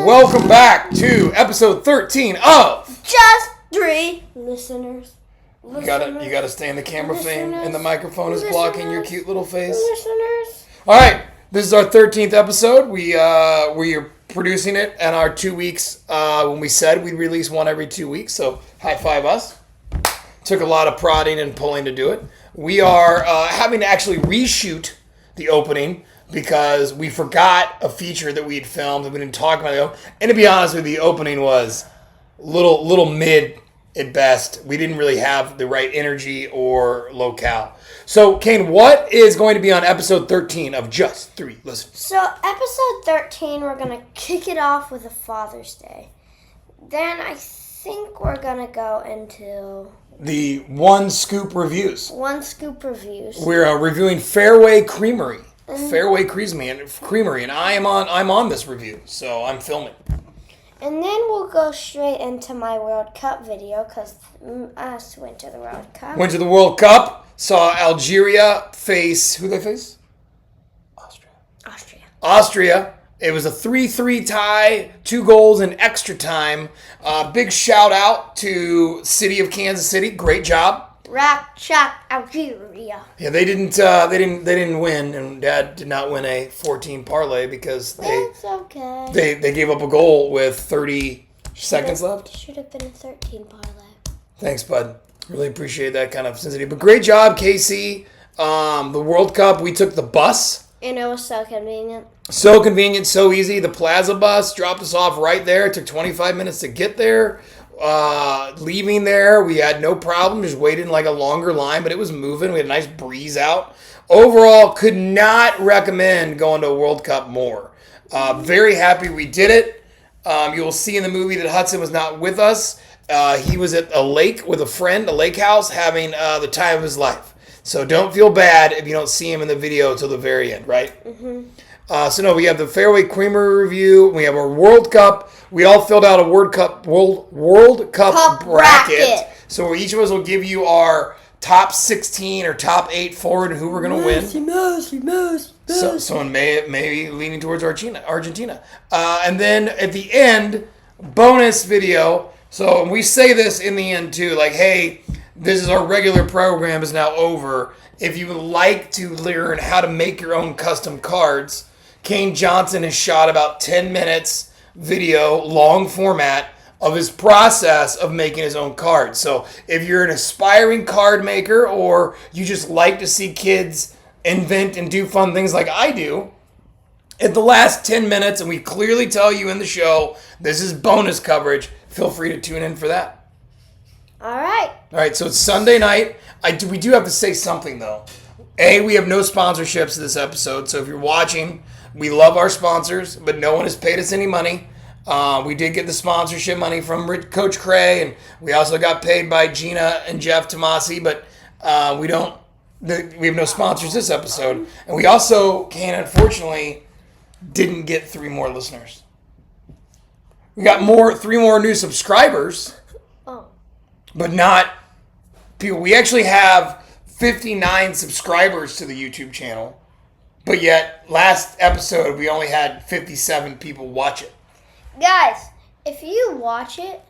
Welcome back to episode 13 of Just Three Listeners. You gotta stay in the camera frame, and the microphone is blocking your cute little face. Listeners. All right, this is our 13th episode. We are producing it in our 2 weeks. When we said we'd release one every 2 weeks, so high five us. Took a lot of prodding and pulling to do it. We are having to actually reshoot the opening because we forgot a feature that we had filmed and we didn't talk about it. And to be honest with you, the opening was little mid at best. We didn't really have the right energy or locale. So, Kane, what is going to be on episode 13 of Just Three Listeners? So, episode 13, we're going to kick it off with a Father's Day. Then I think we're going to go into The One Scoop Reviews. One Scoop Reviews. We're reviewing Fairway Creamery. Fairway Creamery, and I'm on this review, so I'm filming. And then we'll go straight into my World Cup video because us went to the World Cup. Went to the World Cup, saw Algeria face, who they face? Austria. It was a 3-3 tie, 2 goals in extra time. Big shout out to City of Kansas City, great job. Rock Chalk Algeria. Yeah, they didn't win, and Dad did not win a 14 parlay because It's okay. they gave up a goal with 30 seconds left. Should have been a 13 parlay. Thanks, bud. Really appreciate that kind of sensitivity. But great job, KC. The World Cup, we took the bus. And it was so convenient. So convenient, so easy. The Plaza bus dropped us off right there. It took 25 minutes to get there. Leaving there, we had no problem. Just waited in like a longer line, but it was moving. We had a nice breeze out. Overall, could not recommend going to a World Cup more. Very happy we did it. You will see in the movie that Hudson was not with us. He was at a lake with a friend, a lake house, having the time of his life. So don't feel bad if you don't see him in the video till the very end, right? Mm-hmm. So no, we have the Fairway Creamery review. We have our World Cup. We all filled out a World Cup bracket. So each of us will give you our top 16 or top 8 forward and who we're going to win. So in May, maybe leaning towards Argentina. And then at the end, bonus video. So we say this in the end too, like, hey, this is our regular program is now over. If you would like to learn how to make your own custom cards, Kane Johnson has shot about 10 minutes video, long format, of his process of making his own cards. So if you're an aspiring card maker or you just like to see kids invent and do fun things like I do, at the last 10 minutes, and we clearly tell you in the show, this is bonus coverage, feel free to tune in for that. All right, so it's Sunday night. We do have to say something, though. We have no sponsorships this episode, so if you're watching, we love our sponsors, but no one has paid us any money. We did get the sponsorship money from Coach Cray, and we also got paid by Gina and Jeff Tomasi, but we have no sponsors this episode. And we also unfortunately, didn't get 3 more listeners. We got 3 more new subscribers, but not people. We actually have 59 subscribers to the YouTube channel. But yet, last episode, we only had 57 people watch it. guys, if you watch it,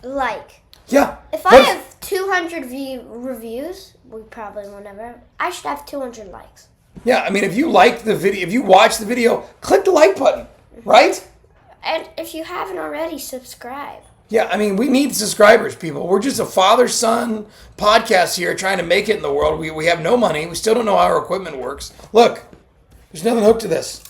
like. Yeah. If I have 200 reviews, we probably won't ever. I should have 200 likes. Yeah, I mean, if you like the video, if you watch the video, click the like button, right? And if you haven't already, subscribe. Yeah, I mean, we need subscribers, people. We're just a father-son podcast here trying to make it in the world. We have no money. We still don't know how our equipment works. Look. There's nothing hooked to this.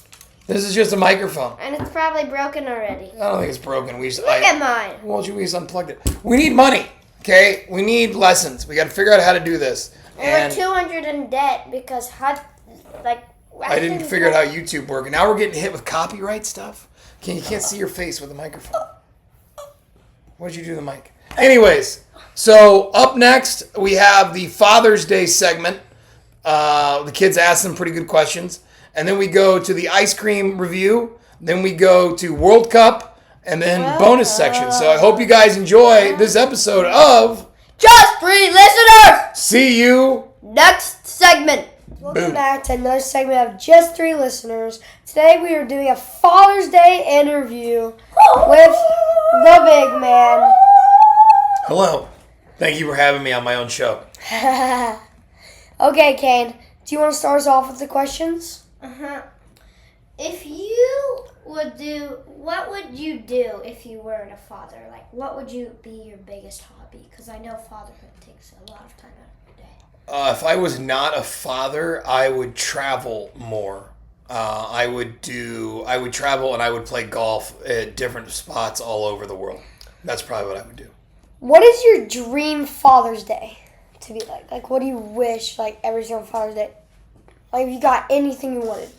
This is just a microphone. And it's probably broken already. I don't think it's broken. Look at mine. Well, we just unplugged it. We need money, okay? We need lessons. We got to figure out how to do this. And we're 200 in debt because I didn't figure out how YouTube works. And now we're getting hit with copyright stuff. Okay, you can't see your face with the microphone. What'd you do to the mic? Anyways, so up next, we have the Father's Day segment. The kids ask some pretty good questions. And then we go to the ice cream review. Then we go to World Cup. And then bonus section. So I hope you guys enjoy this episode of Just Three Listeners. See you next segment. Welcome back to another segment of Just Three Listeners. Today we are doing a Father's Day interview. with the big man. Hello. Thank you for having me on my own show. Okay, Kane. Do you want to start us off with the questions? If you what would you do if you weren't a father? Like, what would be your biggest hobby? Because I know fatherhood takes a lot of time out of your day. If I was not a father, I would travel more. I would travel and I would play golf at different spots all over the world. That's probably what I would do. What is your dream Father's Day to be like? Like, what do you wish, like, every single Father's Day? Like, if you got anything you wanted.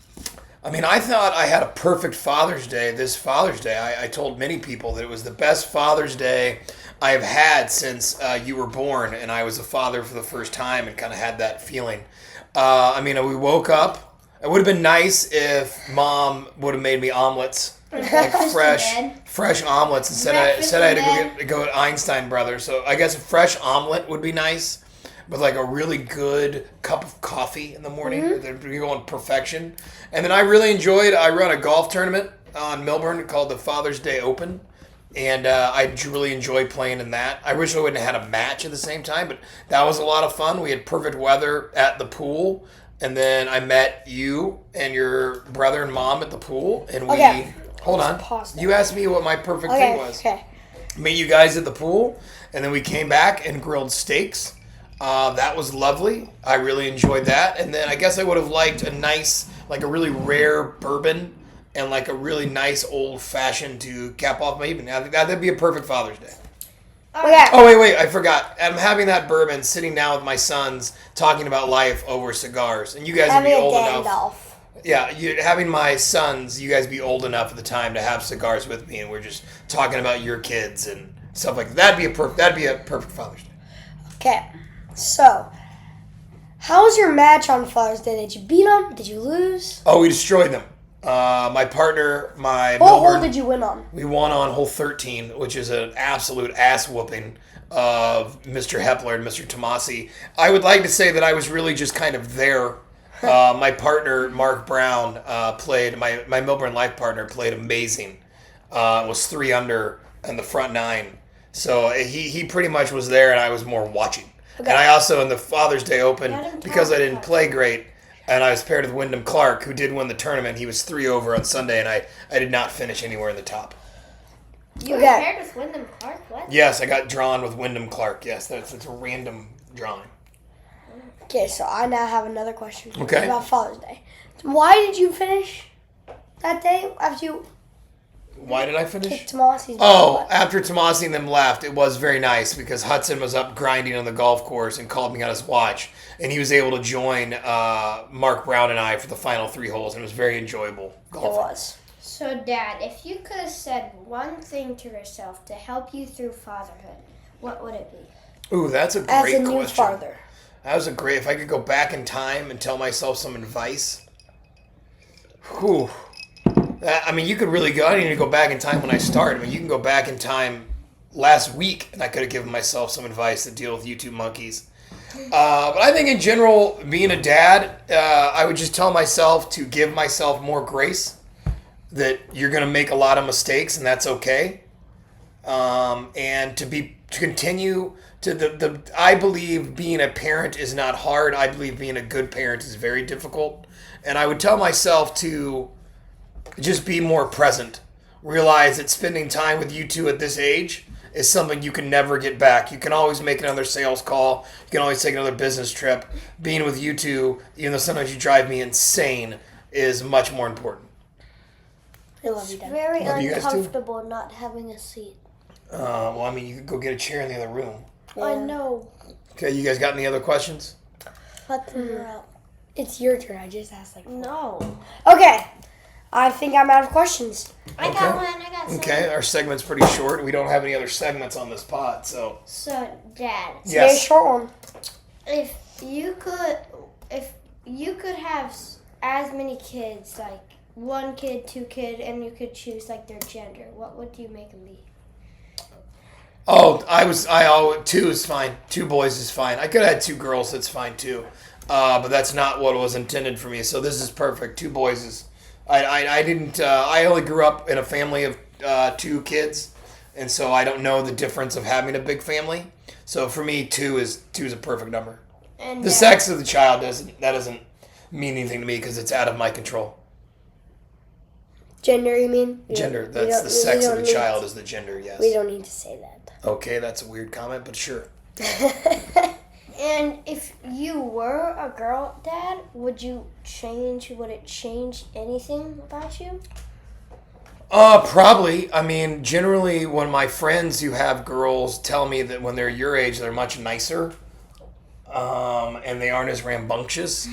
I mean, I thought I had a perfect Father's Day this Father's Day. I told many people that it was the best Father's Day I have had since you were born, and I was a father for the first time and kind of had that feeling. I mean, we woke up. It would have been nice if Mom would have made me omelets, like fresh omelets, instead I had to go to Einstein Brothers. So I guess a fresh omelet would be nice, with like a really good cup of coffee in the morning. That'd be going perfection. And then I run a golf tournament on Millburn called the Father's Day Open. And I really enjoy playing in that. I wish I wouldn't have had a match at the same time, but that was a lot of fun. We had perfect weather at the pool. And then I met you and your brother and mom at the pool. And we... Okay. Hold on. You asked me what my perfect thing was. Okay. Meet you guys at the pool. And then we came back and grilled steaks. That was lovely. I really enjoyed that. And then I guess I would have liked a nice, like a really rare bourbon and like a really nice old fashioned to cap off my evening. I think that'd be a perfect Father's Day. Okay. Oh, wait, I forgot. I'm having that bourbon sitting down with my sons talking about life over cigars. And you guys would be old enough. Yeah, having my sons, you guys be old enough at the time to have cigars with me, and we're just talking about your kids and stuff like that. That'd be a perfect Father's Day. Okay. So, how was your match on Father's Day? Did you beat them? Did you lose? Oh, we destroyed them. My partner, What hole did you win on? We won on hole 13, which is an absolute ass whooping of Mr. Hepler and Mr. Tomasi. I would like to say that I was really just kind of there. My partner, Mark Brown, played, my Millburn Life partner, played amazing. Was 3 under in the front 9. So he pretty much was there, and I was more watching. Okay. And I also, in the Father's Day Open, because I didn't play great, and I was paired with Wyndham Clark, who did win the tournament. He was 3 over on Sunday, and I did not finish anywhere in the top. You were paired with Wyndham Clark? What? Yes, I got drawn with Wyndham Clark. Yes, that's a random drawing. Okay, so I now have another question for you Okay. about Father's Day. Why did you finish that day after you Why did I finish? kicked Tomasi's butt? After Tomasi and them left, it was very nice because Hudson was up grinding on the golf course and called me on his watch, and he was able to join Mark Brown and I for the final 3 holes, and it was very enjoyable golfing. It was. So, Dad, if you could have said one thing to yourself to help you through fatherhood, what would it be? Ooh, that's a great As question. a new father. That was if I could go back in time and tell myself some advice. Whew. I mean, you could really go. I didn't even go back in time when I started. I mean, you can go back in time last week, and I could have given myself some advice to deal with YouTube monkeys. But I think in general, being a dad, I would just tell myself to give myself more grace, that you're going to make a lot of mistakes, and that's okay. And to continue to I believe being a parent is not hard. I believe being a good parent is very difficult. And I would tell myself to just be more present. Realize that spending time with you two at this age is something you can never get back. You can always make another sales call. You can always take another business trip. Being with you two, even though sometimes you drive me insane, is much more important. I love you, Dad. Very Love you guys too. uncomfortable not having a seat. Well, I mean, you could go get a chair in the other room. Yeah. I know. Okay, you guys got any other questions? You're out. It's your turn. I just asked like 4. No. Okay. I think I'm out of questions. I got one. Okay, our segment's pretty short. We don't have any other segments on this pod, so. So, Dad, Today's short one. if you could have as many kids, like 1 kid, 2 kid, and you could choose like their gender, what would you make them be? Oh, 2 is fine. 2 boys is fine. I could have had 2 girls, that's fine too. But that's not what was intended for me, so this is perfect. 2 boys is... I only grew up in a family of two kids, and so I don't know the difference of having a big family. So for me, two is a perfect number. And The sex of the child doesn't mean anything to me because it's out of my control. Gender, you mean? Gender. That's the sex of the child is the gender. Yes. We don't need to say that. Okay, that's a weird comment, but sure. And if you were a girl, Dad, would it change anything about you? Probably. I mean, generally, when my friends who have girls tell me that when they're your age, they're much nicer, and they aren't as rambunctious,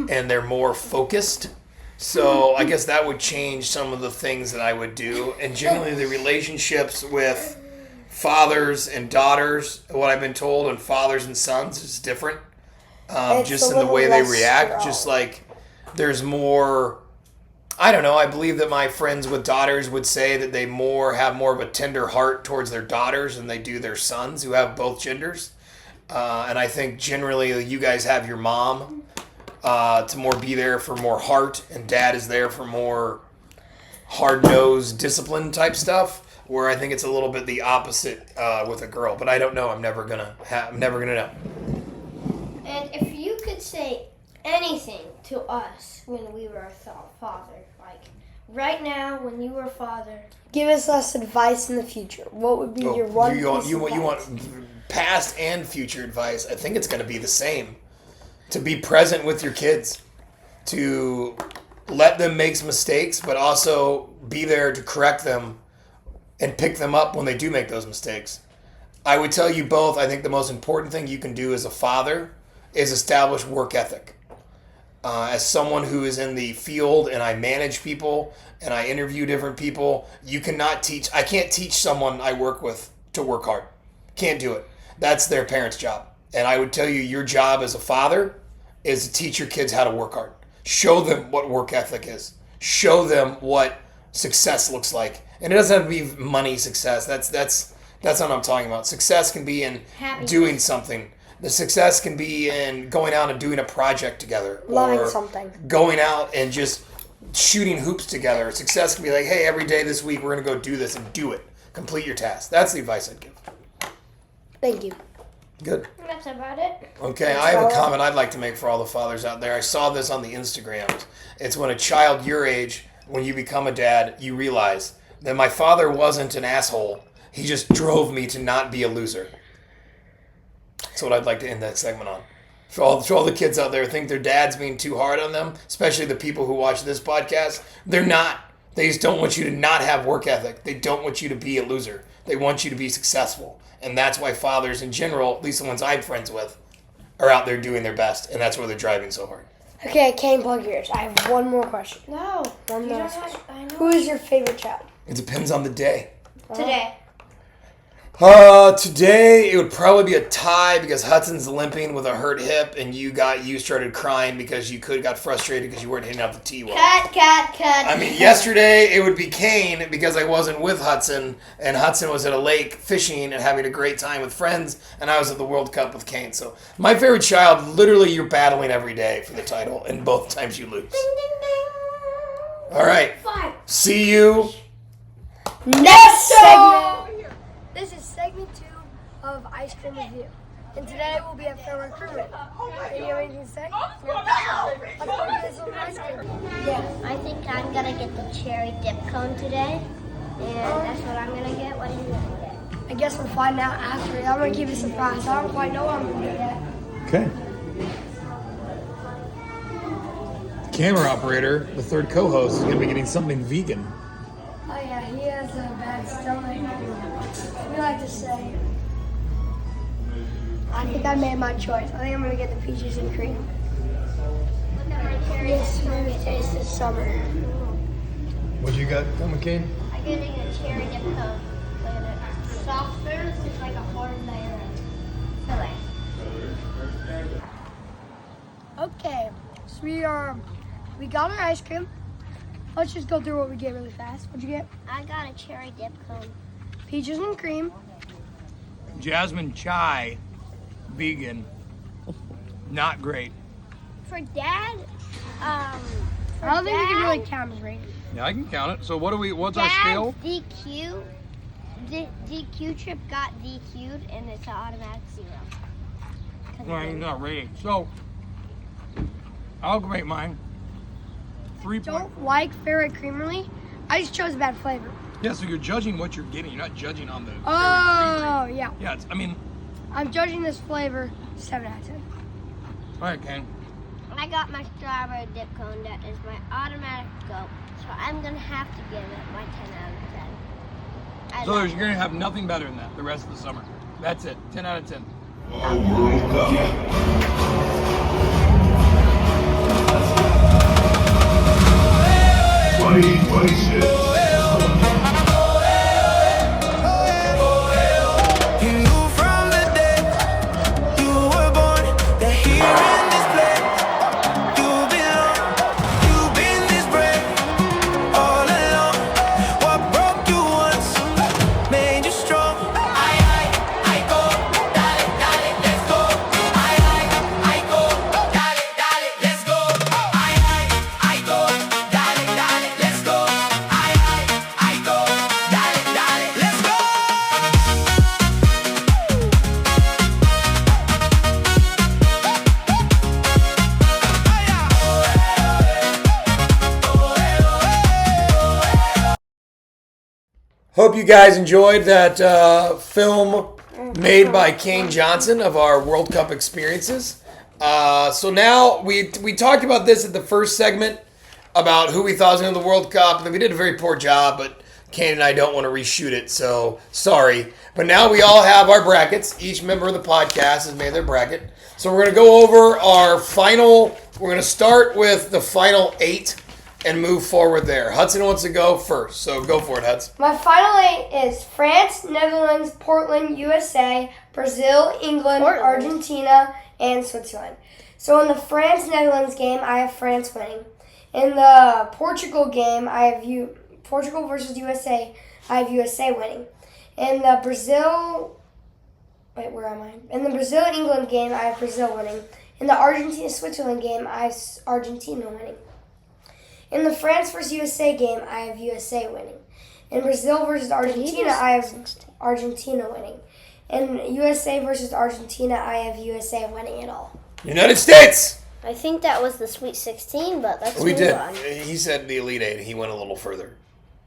and they're more focused. So I guess that would change some of the things that I would do. And generally, the relationships with fathers and daughters, what I've been told, and fathers and sons is different. Just in the way they react. strong. Just like there's more. I don't know. I believe that my friends with daughters would say that they have more of a tender heart towards their daughters than they do their sons who have both genders. And I think generally you guys have your mom to more be there for more heart, and dad is there for more hard-nosed discipline type stuff. Where I think it's a little bit the opposite with a girl, but I don't know. I'm never gonna know. And if you could say anything to us when we were a father, like right now when you were a father, Give us advice in the future. What would be your one piece of you advice? want past and future advice? I think it's gonna be the same. To be present with your kids, to let them make mistakes, but also be there to correct them and pick them up when they do make those mistakes. I would tell you both, I think the most important thing you can do as a father is establish work ethic. As someone who is in the field and I manage people and I interview different people, I can't teach someone I work with to work hard. Can't do it. That's their parents' job. And I would tell you your job as a father is to teach your kids how to work hard. Show them what work ethic is. Show them what success looks like. And it doesn't have to be money success. That's what I'm talking about. Success can be in Happiness. doing something. The success can be in going out and doing a project together. Loving or something. Going out and just shooting hoops together. Success can be like, hey, every day this week we're going to go do this and do it. Complete your task. That's the advice I'd give. Thank you. Good. that's about it. Okay, I have a comment I'd like to make for all the fathers out there. I saw this on the Instagrams. It's when a child your age, when you become a dad, you realize that my father wasn't an asshole. He just drove me to not be a loser. That's what I'd like to end that segment on. For all the kids out there who think their dad's being too hard on them, especially the people who watch this podcast, they're not. They just don't want you to not have work ethic. They don't want you to be a loser. They want you to be successful. And that's why fathers in general, at least the ones I'm friends with, are out there doing their best. And that's why they're driving so hard. Okay, I can't plug yours. I have one more question. No. One you more don't question. have, I know. Who is your favorite child? It depends on the day. Today. Today it would probably be a tie because Hudson's limping with a hurt hip, and you started crying because you got frustrated because you weren't hitting up the tee well. Cut. I mean, yesterday it would be Kane because I wasn't with Hudson, and Hudson was at a lake fishing and having a great time with friends, and I was at the World Cup with Kane. So my favorite child, literally, you're battling every day for the title, and both times you lose. Ding, ding, ding. All right, 5. see you. Next segment. This is segment 2 of Ice Cream Review. And today we'll be at Fair Recruitment. Do you have anything to say? Let's go get this little ice cream. Yeah. I think I'm gonna get the cherry dip cone today, and that's what I'm gonna get. What are you gonna get? I guess we'll find out after. I'm going to keep it a surprise. I don't quite know what I'm going to get yet. Okay. Camera operator, the third co-host, is going to be getting something vegan. Oh yeah, he has a bad stomach. We like to say. I think I made my choice. I think I'm gonna get the peaches and cream. Look at my cherry Yes, dip cone. maybe taste this summer. What you got, McCain? I'm getting a cherry dip cone. Look at it. Soft serve is like a hard layer of filling. Okay, so we got our ice cream. Let's just go through what we get really fast. What'd you get? I got a cherry dip cone. Peaches and cream. Jasmine chai, vegan. Not great. For Dad, I don't think we can really count as rating. Yeah, I can count it. So what's our Dad's scale? DQ trip got DQ'd and it's an automatic 0. No, he's not rating. So I'll rate mine. 3 point. Don't like Ferret Creamery. I just chose bad flavor. Yeah, so you're judging what you're getting. You're not judging on the. Oh, yeah. Yeah, I'm judging this flavor 7 out of 10. all right, Ken. I got my strawberry dip cone. That is my automatic go. So I'm going to have to give it my 10 out of 10. So you're gonna have nothing better than that the rest of the summer. That's it. 10 out of 10. World Cup. 2026. Hope you guys enjoyed that film made by Kane Johnson of our World Cup experiences. So now we talked about this at the first segment about who we thought was going to the World Cup, and we did a very poor job, but Kane and I don't want to reshoot it, so sorry. But now we all have our brackets. Each member of the podcast has made their bracket. So we're going to go over our final. We're going to start with the final 8 and move forward there. Hudson wants to go first, so go for it, Hudson. My final 8 is France, Netherlands, Portland, USA, Brazil, England, Argentina, and Switzerland. So in the France-Netherlands game, I have France winning. In the Portugal game, I have Portugal versus USA, I have USA winning. In the Brazil... Wait, where am I? In the Brazil-England game, I have Brazil winning. In the Argentina-Switzerland game, I have Argentina winning. In the France versus USA game, I have USA winning. In Brazil versus Argentina, I have Argentina winning. In USA versus Argentina, I have USA winning it all. United States! I think that was the Sweet 16, but let's We move did. on. He said the Elite 8. He went a little further.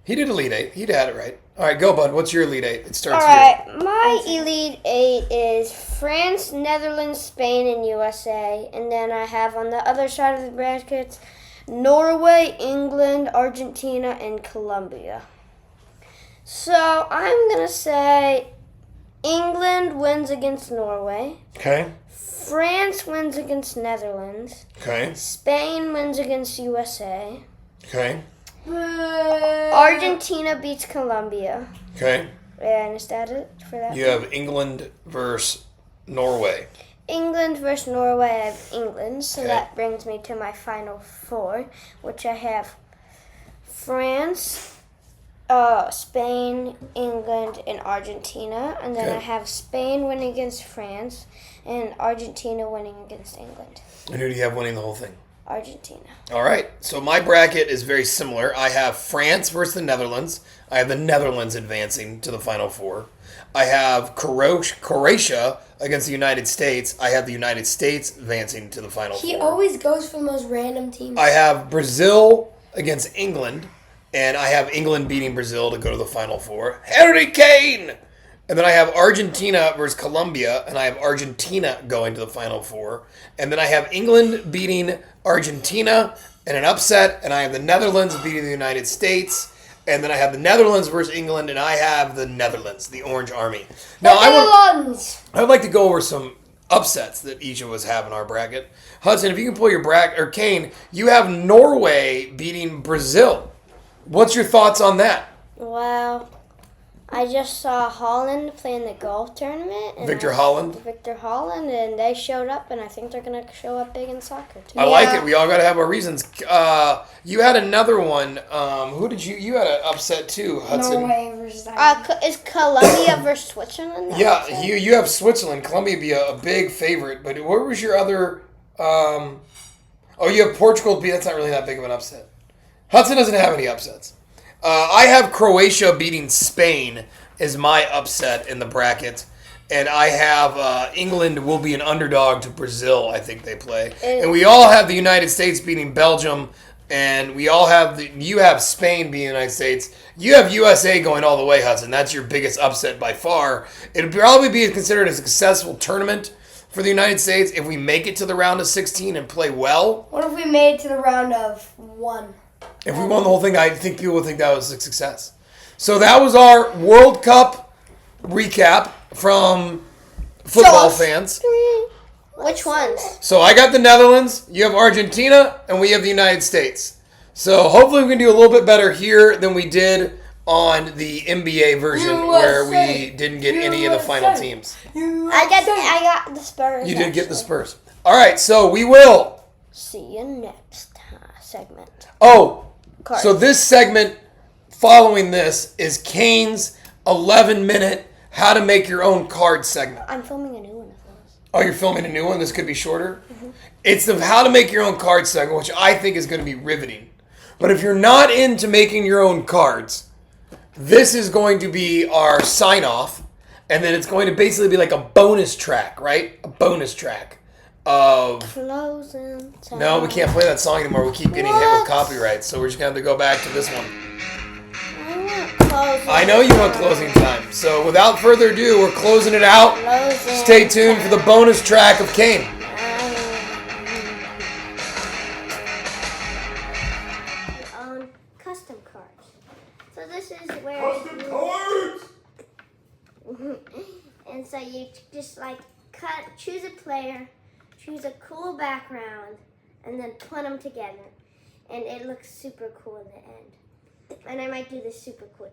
He did Elite 8. He had it right. All right, go, bud. What's your Elite 8? It starts All right, my Elite 8 is France, Netherlands, Spain, and USA. And then I have on the other side of the brackets, Norway, England, Argentina, and Colombia. So I'm going to say England wins against Norway. Okay. France wins against Netherlands. Okay. Spain wins against USA. Okay. Argentina beats Colombia. Okay. And is that it for that? You have England versus Norway. England versus Norway, I have England, so Okay. that brings me to my final 4, which I have France, Spain, England, and Argentina. And then Okay. I have Spain winning against France and Argentina winning against England. And who do you have winning the whole thing? Argentina. All right. So my bracket is very similar. I have France versus the Netherlands. I have the Netherlands advancing to the Final 4. I have Croatia against the United States. I have the United States advancing to the Final 4. He always goes for the most random teams. I have Brazil against England, and I have England beating Brazil to go to the Final 4. Harry Kane! And then I have Argentina versus Colombia, and I have Argentina going to the Final 4. And then I have England beating Argentina in an upset, and I have the Netherlands beating the United States. And then I have the Netherlands versus England, and I have the Netherlands, the Orange Army. Now, I would like to go over some upsets that each of us have in our bracket. Hudson, if you can pull your bracket, or Kane, you have Norway beating Brazil. What's your thoughts on that? Well, I just saw Holland play in the golf tournament. And Victor Holland, and they showed up, and I think they're going to show up big in soccer, too. I like it. We all got to have our reasons. You had another one. Who did you had an upset too, Hudson? Norway versus Ireland. Is Colombia versus Switzerland? Yeah, you have Switzerland. Colombia would be a big favorite. But what was your other? You have Portugal. That's not really that big of an upset. Hudson doesn't have any upsets. I have Croatia beating Spain as my upset in the bracket. And I have England will be an underdog to Brazil, I think they play. And we all have the United States beating Belgium. And we all have you have Spain beating the United States. You have USA going all the way, Hudson. That's your biggest upset by far. It would probably be considered a successful tournament for the United States if we make it to the round of 16 and play well. What if we made it to the round of 1? If we won the whole thing, I think people would think that was a success. So that was our World Cup recap from football fans. Which ones? So I got the Netherlands, you have Argentina, and we have the United States. So hopefully we can do a little bit better here than we did on the NBA version where we didn't get any of the final teams. I got the Spurs. You did get the Spurs. All right, so we will See you next segment. Oh, Cards. so this segment following this is Kane's 11-minute how to make your own card segment. I'm filming a new one of those. Oh, you're filming a new one? This could be shorter? Mm-hmm. It's the how to make your own card segment, which I think is going to be riveting. But if you're not into making your own cards, this is going to be our sign-off. And then it's going to basically be like a bonus track, right? A bonus track of... Closing time. No, we can't play that song anymore. We keep getting hit with copyright. So we're just going to have to go back to this one. I want closing I know you want closing time. So without further ado, we're closing it out. Closing Stay tuned for the bonus track of Kane. Own custom cards. So this is where Custom cards! and so you just like choose a player, choose a cool background, and then put them together, and it looks super cool in the end. And I might do this super cool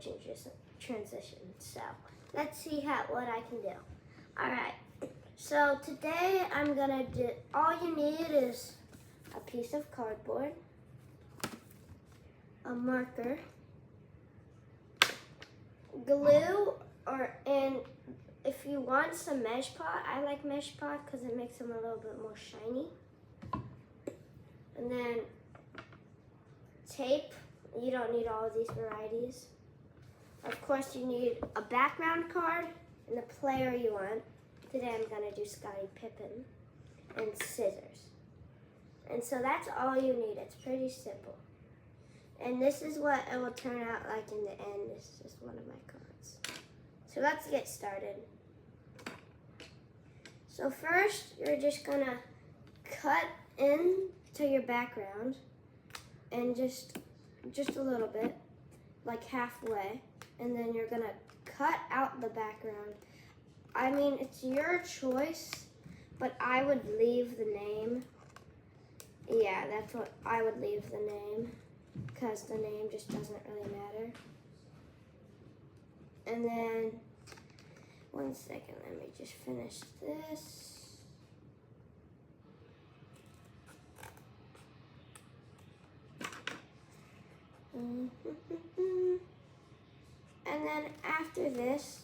transition. So let's see what I can do. All right. So today I'm gonna do. All you need is a piece of cardboard, a marker, glue, and if you want some Mesh Pot, I like Mesh Pot because it makes them a little bit more shiny. And then tape. You don't need all of these varieties. Of course, you need a background card and the player you want. Today I'm going to do Scottie Pippen and scissors. And so that's all you need. It's pretty simple. And this is what it will turn out like in the end. This is just one of my cards. So let's get started. So first, you're just going to cut into your background and just a little bit, like halfway, and then you're gonna cut out the background. I mean, it's your choice, but I would leave the name. Yeah, that's what I would leave the name, because the name just doesn't really matter. And then, one second, let me just finish this. And then after this,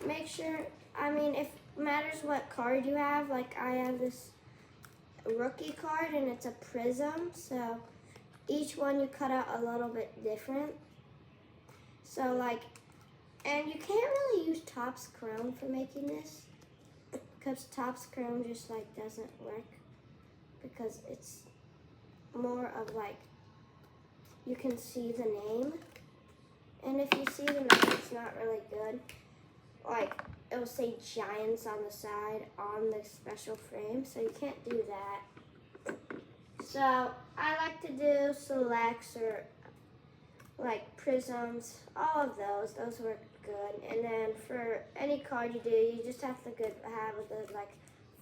make sure, I mean, if it matters what card you have, like I have this rookie card and it's a prism, so each one you cut out a little bit different. So like, and you can't really use Topps Chrome for making this, because Topps Chrome just like doesn't work, because it's more of like, you can see the name, and if you see the name, it's not really good. Like, it will say Giants on the side on the special frame, so you can't do that. So, I like to do selects or, like, prisms, all of those work good. And then for any card you do, you just have to have a good, like,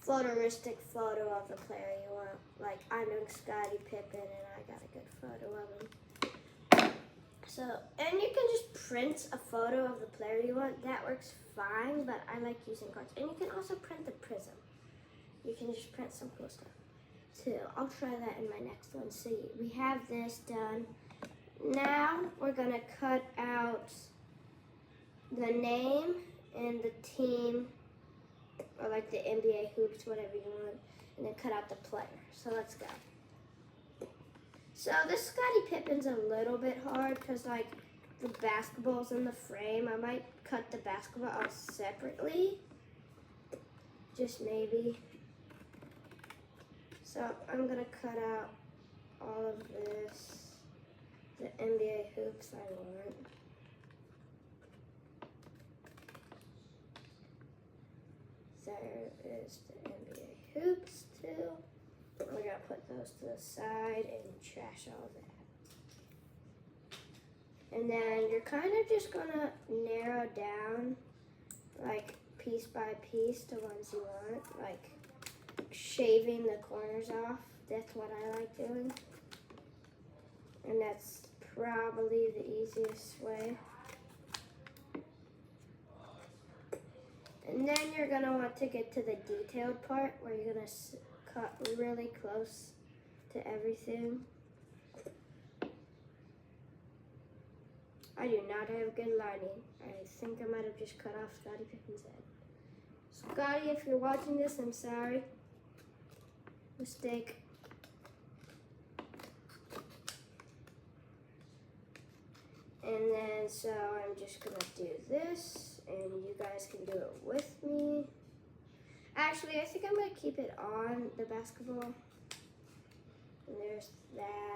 photorealistic photo of the player you want. Like, I'm doing Scottie Pippen, and I got a good photo of him. So, and you can just print a photo of the player you want. That works fine, but I like using cards. And you can also print the prism. You can just print some cool stuff too. I'll try that in my next one. So we have this done. Now we're gonna cut out the name and the team, or like the NBA hoops, whatever you want, and then cut out the player. So let's go. So this Scottie Pippen's a little bit hard because like the basketball's in the frame. I might cut the basketball out separately. Just maybe. So I'm gonna cut out all of this. The NBA hoops I want. There is the NBA hoops too. We're gonna put those to the side and trash all that. And then you're kind of just gonna narrow down like piece by piece the ones you want, like shaving the corners off. That's what I like doing. And that's probably the easiest way. And then you're gonna want to get to the detailed part where you're gonna cut really close to everything. I do not have good lighting. I think I might have just cut off Scottie Pippen's head. Scottie, if you're watching this, I'm sorry. Mistake. And then, so I'm just gonna do this, and you guys can do it with me. Actually, I think I'm gonna keep it on the basketball. And there's that.